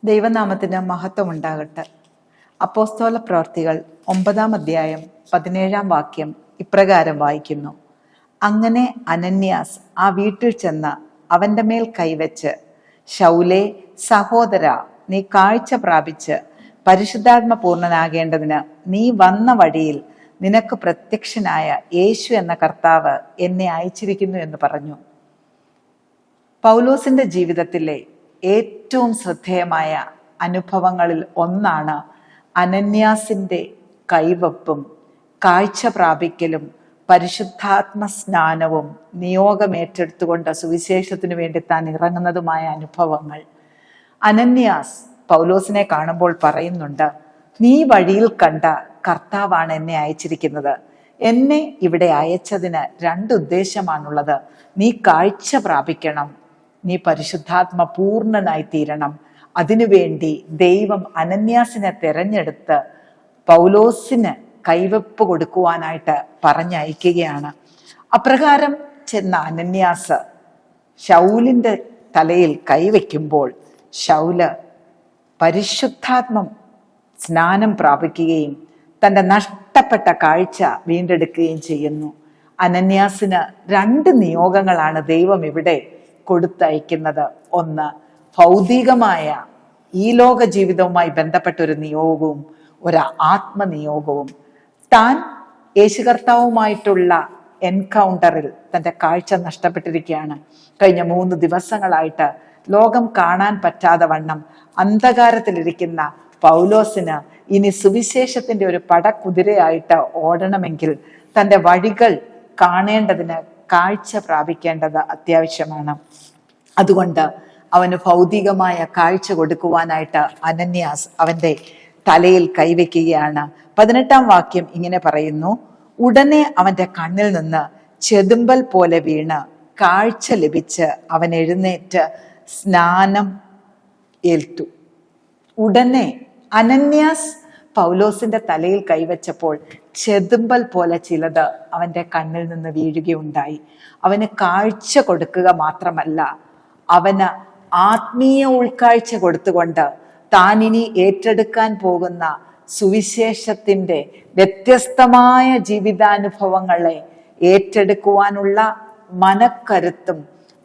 ദൈവനാമത്തിന് മഹത്വം ഉണ്ടാകട്ടെ. അപ്പോസ്തല പ്രവർത്തികൾ 9-ാം അധ്യായം 17-ാം വാക്യം ഇപ്രകാരം വായിക്കുന്നു: അങ്ങനെ അനന്യാസ് ആ വീട്ടിൽ ചെന്ന് അവന്റെ മേൽ കൈവച്ച്, ശൗലേ, സഹോദര, നീ കാഴ്ച പ്രാപിച്ച് പരിശുദ്ധാത്മ പൂർണ്ണനാകേണ്ടതിന് നീ വന്ന വഴിയിൽ നിനക്ക് പ്രത്യക്ഷനായ യേശു എന്ന കർത്താവ് എന്നെ അയച്ചിരിക്കുന്നു എന്ന് പറഞ്ഞു. പൗലോസിന്റെ ജീവിതത്തിലെ ഏറ്റവും ശ്രദ്ധേയമായ അനുഭവങ്ങളിൽ ഒന്നാണ് അനന്യാസിന്റെ കൈവപ്പും കാഴ്ച പ്രാപിക്കലും പരിശുദ്ധാത്മ സ്നാനവും നിയോഗമേറ്റെടുത്തുകൊണ്ട് സുവിശേഷത്തിനു വേണ്ടി താൻ ഇറങ്ങുന്നതുമായ അനുഭവങ്ങൾ. അനന്യാസ് പൗലോസിനെ കാണുമ്പോൾ പറയുന്നുണ്ട്, നീ വഴിയിൽ കണ്ട കർത്താവാണ് എന്നെ അയച്ചിരിക്കുന്നത്. എന്നെ ഇവിടെ അയച്ചതിന് 2 ഉദ്ദേശമാണുള്ളത്. നീ കാഴ്ച പ്രാപിക്കണം, നീ പരിശുദ്ധാത്മ പൂർണ്ണനായി തീരണം. അതിനുവേണ്ടി ദൈവം അനന്യാസിനെ തെരഞ്ഞെടുത്ത് പൗലോസിന് കൈവെപ്പ് കൊടുക്കുവാനായിട്ട് പറഞ്ഞയക്കുകയാണ്. അപ്രകാരം ചെന്ന അനന്യാസ് ശൗലിന്റെ തലയിൽ കൈവയ്ക്കുമ്പോൾ ശൗല് പരിശുദ്ധാത്മ സ്നാനം പ്രാപിക്കുകയും തൻ്റെ നഷ്ടപ്പെട്ട കാഴ്ച വീണ്ടെടുക്കുകയും ചെയ്യുന്നു. അനന്യാസിന് 2 നിയോഗങ്ങളാണ് ദൈവം ഇവിടെ കൊടുത്തയക്കുന്നത്. ഒന്ന്, ഭൗതികമായ ഈ ലോക ജീവിതവുമായി ബന്ധപ്പെട്ട ഒരു നിയോഗവും ഒരു ആത്മനിയോഗവും. താൻ യേശു കർത്താവുമായിട്ടുള്ള എൻകൗണ്ടറിൽ തൻ്റെ കാഴ്ച നഷ്ടപ്പെട്ടിരിക്കുകയാണ്. കഴിഞ്ഞ 3 ദിവസങ്ങളായിട്ട് ലോകം കാണാൻ പറ്റാതെ വണ്ണം അന്ധകാരത്തിലിരിക്കുന്ന പൗലോസിന് ഇനി സുവിശേഷത്തിന്റെ ഒരു പടക്കുതിരയായിട്ട് ഓടണമെങ്കിൽ തൻ്റെ വഴികൾ കാണേണ്ടതിന് കാഴ്ച പ്രാപിക്കേണ്ടത് അത്യാവശ്യമാണ്. അതുകൊണ്ട് അവന് ഭൗതികമായ കാഴ്ച കൊടുക്കുവാനായിട്ട് അനന്യാസ് അവന്റെ തലയിൽ കൈവയ്ക്കുകയാണ്. 18-ാം വാക്യം ഇങ്ങനെ പറയുന്നു: ഉടനെ അവന്റെ കണ്ണിൽ നിന്ന് ചെതുമ്പൽ പോലെ വീണ് കാഴ്ച ലഭിച്ച് അവൻ എഴുന്നേറ്റ് സ്നാനം ഏറ്റു. ഉടനെ അനന്യാസ് പൗലോസിന്റെ തലയിൽ കൈവച്ചപ്പോൾ ചെതുമ്പൽ പോലെ ചിലത് അവന്റെ കണ്ണിൽ നിന്ന് വീഴുകയുണ്ടായി. അവന് കാഴ്ച കൊടുക്കുക മാത്രമല്ല, അവന് ആത്മീയ ഉൾക്കാഴ്ച കൊടുത്തുകൊണ്ട് താൻ ഇനി ഏറ്റെടുക്കാൻ പോകുന്ന സുവിശേഷത്തിന്റെ വ്യത്യസ്തമായ ജീവിതാനുഭവങ്ങളെ ഏറ്റെടുക്കുവാനുള്ള മനക്കരുത്തും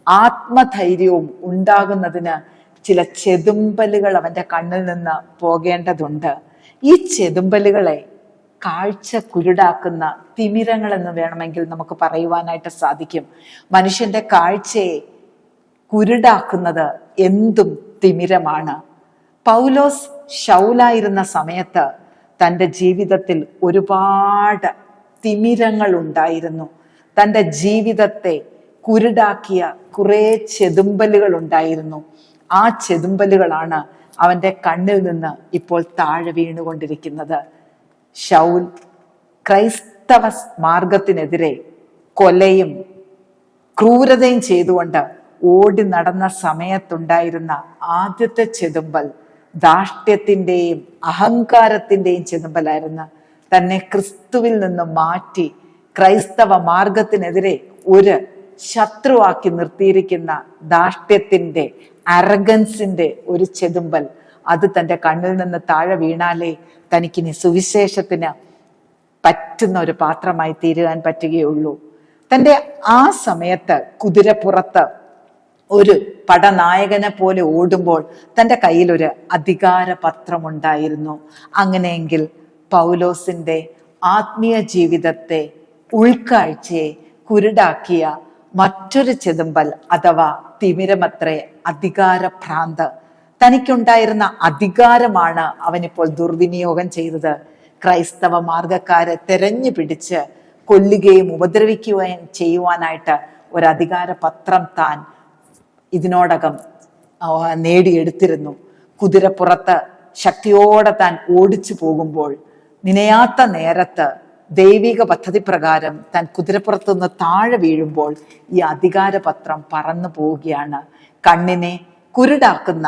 ആത്മധൈര്യവും ഉണ്ടാകുന്നതിന് ചില ചെതുമ്പലുകൾ അവന്റെ കണ്ണിൽ നിന്ന് പോകേണ്ടതുണ്ട്. ഈ ചെതുമ്പലുകളെ കാഴ്ച കുരുടാക്കുന്ന തിമിരങ്ങൾ എന്ന് വേണമെങ്കിൽ നമുക്ക് പറയുവാനായിട്ട് സാധിക്കും. മനുഷ്യന്റെ കാഴ്ചയെ കുരുടാക്കുന്നത് എന്തും തിമിരമാണ്. പൗലോസ് ശൗലായിരുന്ന സമയത്ത് തൻ്റെ ജീവിതത്തിൽ ഒരുപാട് തിമിരങ്ങൾ ഉണ്ടായിരുന്നു. തൻ്റെ ജീവിതത്തെ കുരുടാക്കിയ കുറേ ചെതുമ്പലുകൾ ഉണ്ടായിരുന്നു. ആ ചെതുമ്പലുകളാണ് അവന്റെ കണ്ണിൽ നിന്ന് ഇപ്പോൾ താഴെ വീണുകൊണ്ടിരിക്കുന്നത്. ശൗൽ ക്രൈസ്തവ മാർഗത്തിനെതിരെ കൊലയും ക്രൂരതയും ചെയ്തുകൊണ്ട് ഓടി നടന്ന സമയത്തുണ്ടായിരുന്ന ആദ്യത്തെ ചെതുമ്പൽ ധാർഷ്ട്യത്തിന്റെയും അഹങ്കാരത്തിന്റെയും ചെതുമ്പലായിരുന്നു. തന്നെ ക്രിസ്തുവിൽ നിന്ന് മാറ്റി ക്രൈസ്തവ മാർഗത്തിനെതിരെ ഒരു ശത്രുവാക്കി നിർത്തിയിരിക്കുന്ന ധാർഷ്ട്യത്തിന്റെ, അറഗൻസിന്റെ ഒരു ചെതുമ്പൽ. അത് തൻ്റെ കണ്ണിൽ നിന്ന് താഴെ വീണാലേ തനിക്കിനി സുവിശേഷത്തിന് പറ്റുന്ന ഒരു പാത്രമായി തീരുവാൻ പറ്റുകയുള്ളൂ. തൻ്റെ ആ സമയത്ത് കുതിരപ്പുറത്ത് ഒരു പടനായകനെ പോലെ ഓടുമ്പോൾ തൻ്റെ കയ്യിൽ ഒരു അധികാരപത്രമുണ്ടായിരുന്നു. അങ്ങനെയെങ്കിൽ പൗലോസിന്റെ ആത്മീയ ജീവിതത്തെ, ഉൾക്കാഴ്ചയെ കുരുടാക്കിയ മറ്റൊരു ചെതുമ്പൽ അഥവാ തിമിരമത്രേ അധികാരഭ്രാന്ത്. തനിക്കുണ്ടായിരുന്ന അധികാരമാണ് അവനിപ്പോൾ ദുർവിനിയോഗം ചെയ്തത്. ക്രൈസ്തവ മാർഗക്കാരെ തെരഞ്ഞു പിടിച്ച് കൊല്ലുകയും ഉപദ്രവിക്കുകയും ചെയ്യുവാനായിട്ട് ഒരു അധികാരപത്രം താൻ ഇതിനോടകം നേടിയെടുത്തിരുന്നു. കുതിരപ്പുറത്ത് ശക്തിയോടെ താൻ ഓടിച്ചു പോകുമ്പോൾ നിനയാത്ത നേരത്ത് ദൈവിക പദ്ധതി പ്രകാരം താൻ കുതിരപ്പുറത്തുനിന്ന് താഴെ വീഴുമ്പോൾ ഈ അധികാരപത്രം പറന്നു പോവുകയാണ്. കണ്ണിനെ കുരുടാക്കുന്ന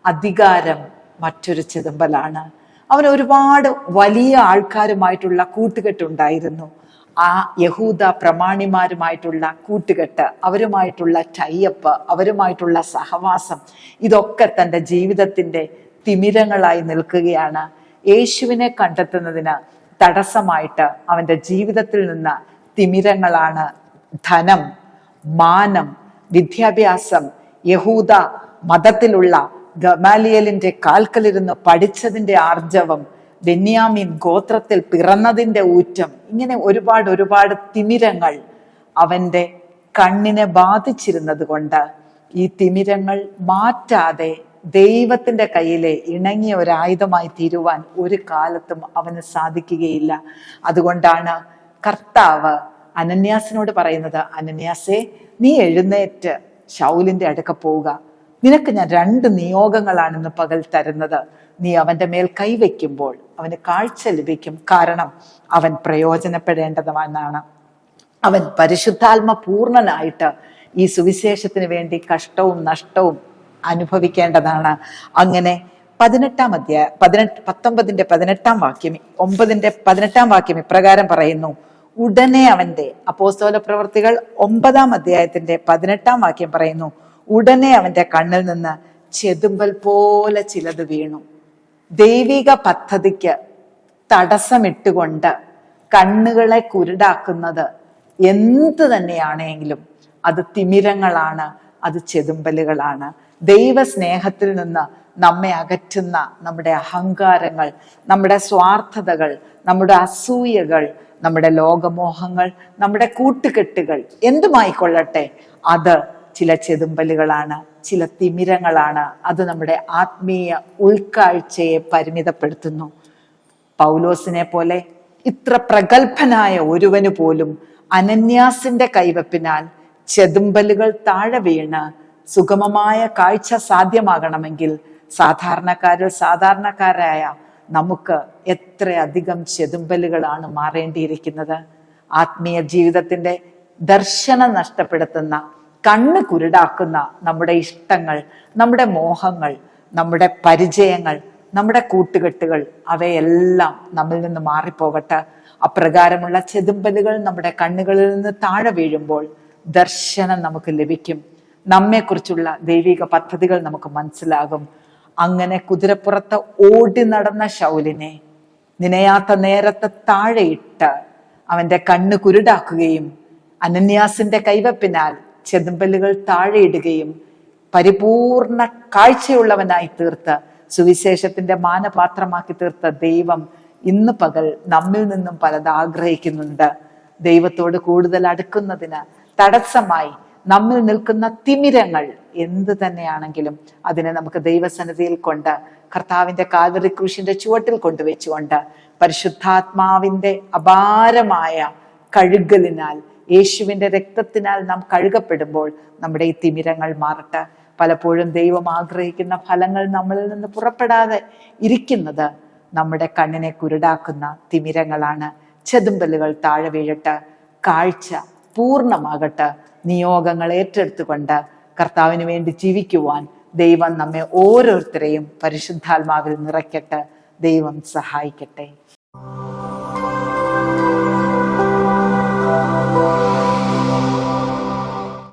അധികാരം മറ്റൊരു ചെതുമ്പലാണ്. അവന് ഒരുപാട് വലിയ ആൾക്കാരുമായിട്ടുള്ള കൂട്ടുകെട്ടുണ്ടായിരുന്നു. ആ യഹൂദ പ്രമാണിമാരുമായിട്ടുള്ള കൂട്ടുകെട്ട്, അവരുമായിട്ടുള്ള ടൈഅപ്പ്, അവരുമായിട്ടുള്ള സഹവാസം, ഇതൊക്കെ തൻ്റെ ജീവിതത്തിൻ്റെ തിമിരങ്ങളായി നിൽക്കുകയാണ്. യേശുവിനെ കണ്ടെത്തുന്നതിന് തടസ്സമായിട്ട് അവൻ്റെ ജീവിതത്തിൽ നിന്ന് തിമിരങ്ങളാണ് ധനം, മാനം, വിദ്യാഭ്യാസം, യഹൂദ മതത്തിലുള്ള ഗമാലിയലിന്റെ കാൽക്കലിരുന്ന് പഠിച്ചതിന്റെ ആർജവം, ബെന്യാമീൻ ഗോത്രത്തിൽ പിറന്നതിന്റെ ഊറ്റം, ഇങ്ങനെ ഒരുപാട് തിമിരങ്ങൾ അവന്റെ കണ്ണിനെ ബാധിച്ചിരുന്നത് കൊണ്ട് ഈ തിമിരങ്ങൾ മാറ്റാതെ ദൈവത്തിന്റെ കയ്യിലെ ഇണങ്ങിയ ഒരായുധമായി തീരുവാൻ ഒരു കാലത്തും അവന് സാധിക്കുകയില്ല. അതുകൊണ്ടാണ് കർത്താവ് അനന്യാസിനോട് പറയുന്നത്, അനന്യാസേ, നീ എഴുന്നേറ്റ് ശൗലിന്റെ അടുക്ക പോവുക. നിനക്ക് ഞാൻ 2 നിയോഗങ്ങളാണ് ഇന്ന് പകൽ തരുന്നത്. നീ അവന്റെ മേൽ കൈവയ്ക്കുമ്പോൾ അവന് കാഴ്ച ലഭിക്കും. കാരണം അവൻ പ്രയോജനപ്പെടേണ്ടവനാണ്. അവൻ പരിശുദ്ധാത്മ പൂർണ്ണനായിട്ട് ഈ സുവിശേഷത്തിന് വേണ്ടി കഷ്ടവും നഷ്ടവും അനുഭവിക്കേണ്ടതാണ്. അങ്ങനെ 19 വാക്യം 9 വാക്യം ഇപ്രകാരം പറയുന്നു, ഉടനെ അവന്റെ, അപ്പോസ്തല പ്രവൃത്തികൾ 9 വാക്യം പറയുന്നു, ഉടനെ അവന്റെ കണ്ണിൽ നിന്ന് ചെതുമ്പൽ പോലെ ചിലത് വീണു. ദൈവിക പദ്ധതിക്ക് തടസ്സമിട്ടുകൊണ്ട് കണ്ണുകളെ കുരുടാക്കുന്നത് എന്ത് തന്നെയാണെങ്കിലും അത് തിമിരങ്ങളാണ്, അത് ചെതുമ്പലുകളാണ്. ദൈവസ്നേഹത്തിൽ നിന്ന് നമ്മെ അകറ്റുന്ന നമ്മുടെ അഹങ്കാരങ്ങൾ, നമ്മുടെ സ്വാർത്ഥതകൾ, നമ്മുടെ അസൂയകൾ, നമ്മുടെ ലോകമോഹങ്ങൾ, നമ്മുടെ കൂട്ടുകെട്ടുകൾ എന്തുമായിക്കൊള്ളട്ടെ, അത് ചില ചെതുമ്പലുകളാണ്, ചില തിമിരങ്ങളാണ്. അത് നമ്മുടെ ആത്മീയ ഉൾക്കാഴ്ചയെ പരിമിതപ്പെടുത്തുന്നു. പൗലോസിനെ പോലെ ഇത്ര പ്രഗത്ഭനായ ഒരുവന് പോലും അനന്യാസിന്റെ കൈവപ്പിനാൽ ചെതുമ്പലുകൾ താഴെ വീണ് സുഗമമായ കാഴ്ച സാധ്യമാകണമെങ്കിൽ സാധാരണക്കാരായ നമുക്ക് എത്രയധികം ചെതുമ്പലുകളാണ് മാറേണ്ടിയിരിക്കുന്നത്. ആത്മീയ ജീവിതത്തിന്റെ ദർശനം നഷ്ടപ്പെടുത്തുന്ന, കണ്ണ് കുരുടാക്കുന്ന നമ്മുടെ ഇഷ്ടങ്ങൾ, നമ്മുടെ മോഹങ്ങൾ, നമ്മുടെ പരിചയങ്ങൾ, നമ്മുടെ കൂട്ടുകെട്ടുകൾ, അവയെല്ലാം നമ്മിൽ നിന്ന് മാറിപ്പോകട്ടെ. അപ്രകാരമുള്ള ചെതുമ്പലുകൾ നമ്മുടെ കണ്ണുകളിൽ നിന്ന് താഴെ വീഴുമ്പോൾ ദർശനം നമുക്ക് ലഭിക്കും. നമ്മെക്കുറിച്ചുള്ള ദൈവിക പദ്ധതികൾ നമുക്ക് മനസ്സിലാകും. അങ്ങനെ കുതിരപ്പുറത്ത് ഓടി നടന്ന ശൗലിനെ നിനയാത്ത നേരത്തെ താഴെയിട്ട് അവന്റെ കണ്ണ് കുരുടാക്കുകയും അനന്യാസിന്റെ കൈവപ്പിനാൽ ചെതുമ്പലുകൾ താഴെയിടുകയും പരിപൂർണ കാഴ്ചയുള്ളവനായി തീർത്ത് സുവിശേഷത്തിന്റെ മാനപാത്രമാക്കി തീർത്ത ദൈവം ഇന്ന് പകൽ നമ്മിൽ നിന്നും പലത് ആഗ്രഹിക്കുന്നുണ്ട്. ദൈവത്തോട് കൂടുതൽ അടുക്കുന്നതിന് തടസ്സമായി നമ്മിൽ നിൽക്കുന്ന തിമിരങ്ങൾ എന്ത് തന്നെയാണെങ്കിലും അതിനെ നമുക്ക് ദൈവസന്നിധിയിൽ കൊണ്ട് കർത്താവിന്റെ കാൽവറി ക്രൂശിന്റെ ചുവട്ടിൽ കൊണ്ടുവച്ചുകൊണ്ട് പരിശുദ്ധാത്മാവിന്റെ അപാരമായ കഴുകലിനാൽ, യേശുവിന്റെ രക്തത്തിനാൽ നാം കഴുകപ്പെടുമ്പോൾ നമ്മുടെ ഈ തിമിരങ്ങൾ മാറട്ടെ. പലപ്പോഴും ദൈവം ആഗ്രഹിക്കുന്ന ഫലങ്ങൾ നമ്മളിൽ നിന്ന് പുറപ്പെടാതെ ഇരിക്കുന്നത് നമ്മുടെ കണ്ണിനെ കുരുടാക്കുന്ന തിമിരങ്ങളാണ്. ചെതുമ്പലുകൾ താഴെ വീഴട്ടെ, കാഴ്ച പൂർണ്ണമാകട്ടെ. നിയോഗങ്ങൾ ഏറ്റെടുത്തുകൊണ്ട് കർത്താവിന് വേണ്ടി ജീവിക്കുവാൻ ദൈവം നമ്മെ ഓരോരുത്തരെയും പരിശുദ്ധാത്മാവിൽ നിറയ്ക്കട്ടെ. ദൈവം സഹായിക്കട്ടെ.